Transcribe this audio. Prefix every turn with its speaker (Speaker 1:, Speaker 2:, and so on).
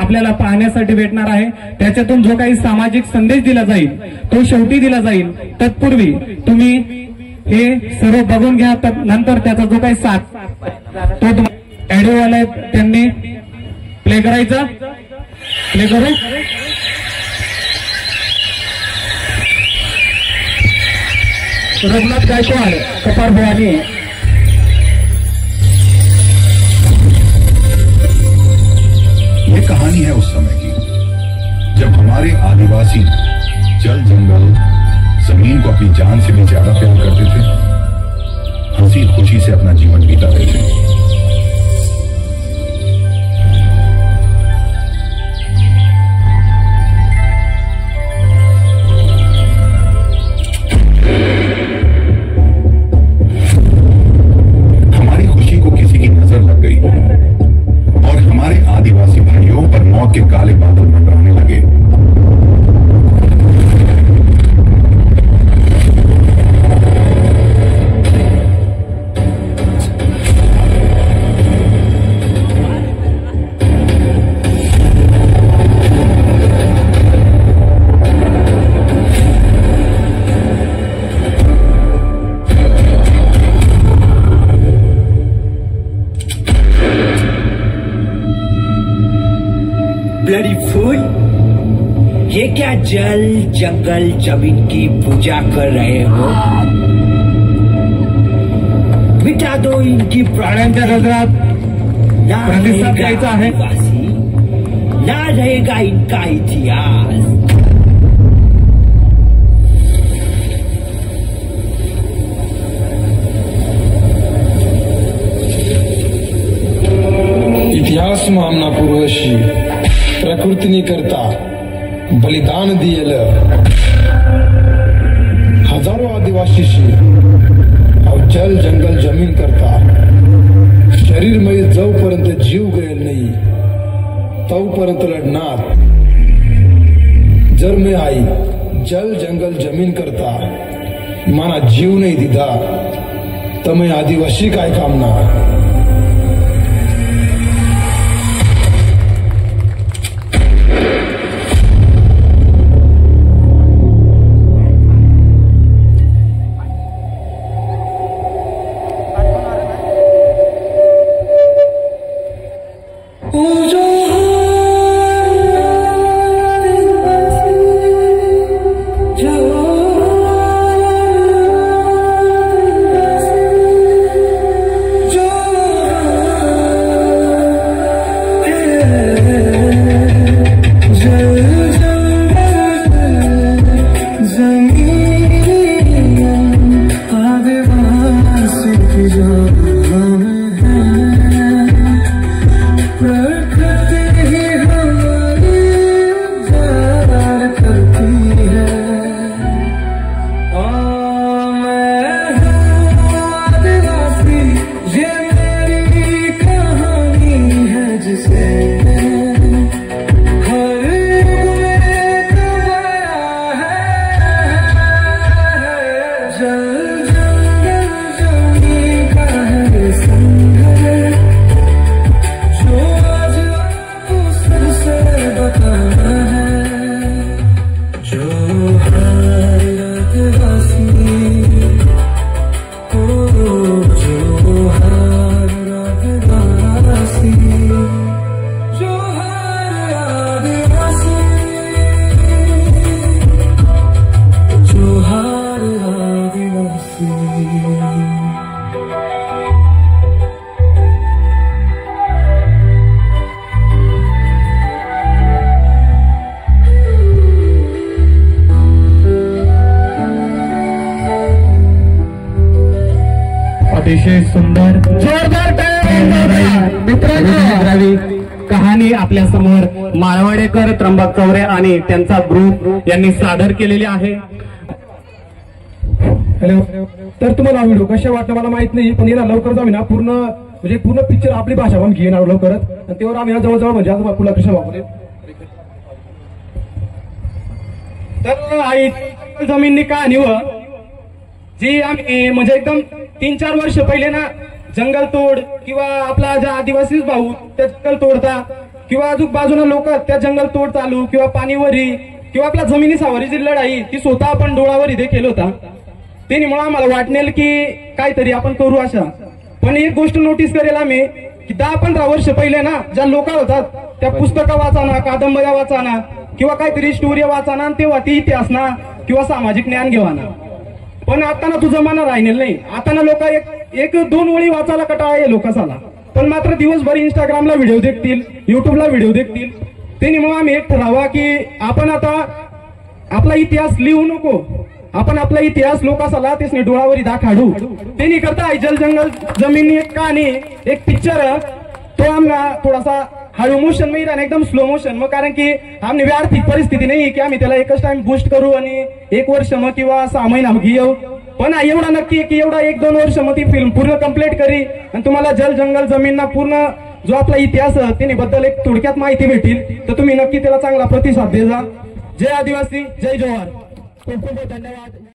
Speaker 1: आपल्याला पाहण्यासाठी भेटणार आहे। त्याच्यातून जो काही सामाजिक संदेश दिला जाईल तो शेवटी दिला जाईल। तत्पूर्वी तुम्ही हे सर्व बघून घ्या, नंतर त्याचा जो काही साथ तो ऑडिओवाला त्यांनी प्ले करायचा। प्ले करू। रघुनाथ गायकवाड कपार भवानी।
Speaker 2: ये कहानी है उस समय की जब हमारे आदिवासी जल जंगल जमीन को अपनी जान से भी ज्यादा प्यार करते थे, हंसी खुशी से अपना जीवन बिताते थे। हमारी खुशी को किसी की नजर लग गई और हमारे आदिवासी भाइयों पर मौत के काले बादल मंडराने लगे।
Speaker 3: ब्लडी फूल, ये क्या जल जंगल जमीन की पूजा कर रहे हो? मिटा दो इनकी
Speaker 1: प्राण्यांच्या गजरात प्रतिसाद द्यायचा आहे।
Speaker 3: ना रहेगा इनका इतिहास।
Speaker 4: इतिहास आमना पूर्वशी प्रकृतीने करता बलिदान दिलेलं हजारो आदिवासीशी जल जंगल जमीन करता शरीरमध्ये जोपर्यंत जीव गेल नाही तोपर्यंत लढणार। जर मी आई जल जंगल जमीन करता माना जीव नाही दिला तर मी आदिवासी काय कामना।
Speaker 1: अतिशय सुंदर जोरदार मित्रांनो कहाणी आपल्या समोर माळवाडेकर, त्र्यंबक चौरे आणि त्यांचा ग्रुप यांनी सादर केलेली आहे।
Speaker 5: हॅलो, तर तुम्हाला व्हिडिओ कशा वाटलं मला माहित नाही, पण याला लवकर जाऊ ना पूर्ण म्हणजे पूर्ण पिक्चर आपली भाषा पण घेणार लवकरच, आणि तेव्हा आम्ही जवळजवळ म्हणजे आज पुन्हा कृष्ण वापरू। तर आई जमीन कहाणी व जी आम्ही म्हणजे एकदम 3-4 वर्ष पहिले ना जंगल तोड किंवा आपला जो आदिवासी भाऊ ते जंगल तोडता किंवा अजून बाजूला लोक त्या जंगल तोड चालू किंवा पाणीवरी किंवा आपल्या जमिनी सावरीची लढाई ती स्वतः आपण डोळावर देखील होता. त्यामुळे आम्हाला वाटणेल की काहीतरी आपण करू अशा. पण एक गोष्ट नोटीस करेल आम्ही की 10-15 वर्ष पहिले ना ज्या लोक होतात त्या पुस्तकं वाचाना, कादंबऱ्या वाचाना किंवा काहीतरी स्टोरी वाचाना, तेव्हा ती इतिहास ना किंवा सामाजिक ज्ञान घेवाना. पण आता ना तो जमाना राहिलेला नाही. आता ना लोक एक 2 ओळी वाचायला कटाळा आहे लोकांना, पण मात्र दिवसभर इंस्टाग्रामला व्हिडिओ देखतील, युट्यूबला व्हिडिओ देखतील. त्यामुळे आम्ही एक ठरावा की आपण आता आपला इतिहास लिहू नको, आपण आपला इतिहास लोकांना तेच डोळावर दाखाडू. त्यांनी करता जल जंगल जमीन एक कहाणी, एक पिक्चर तो आम्हाला थोडासा हळू मोशन में राहणार, एकदम स्लो मोशन मग, कारण की आमची आर्थिक परिस्थिती नाही की आम्ही त्याला एकच टाइम बूस्ट करू आणि 1 वर्ष मग किंवा 6 महिना घेऊ. पण एवढा नक्की की एवढा 1-2 वर्ष मग ती फिल्म पूर्ण कंप्लीट करी आणि तुम्हाला जल जंगल जमीनना पूर्ण जो आपला इतिहास त्याने बद्दल एक थोडक्यात माहिती भेटेल. तर तुम्ही नक्की त्याला चांगला प्रतिसाद द्या. जय आदिवासी, जय जवाहर. खूप खूप धन्यवाद.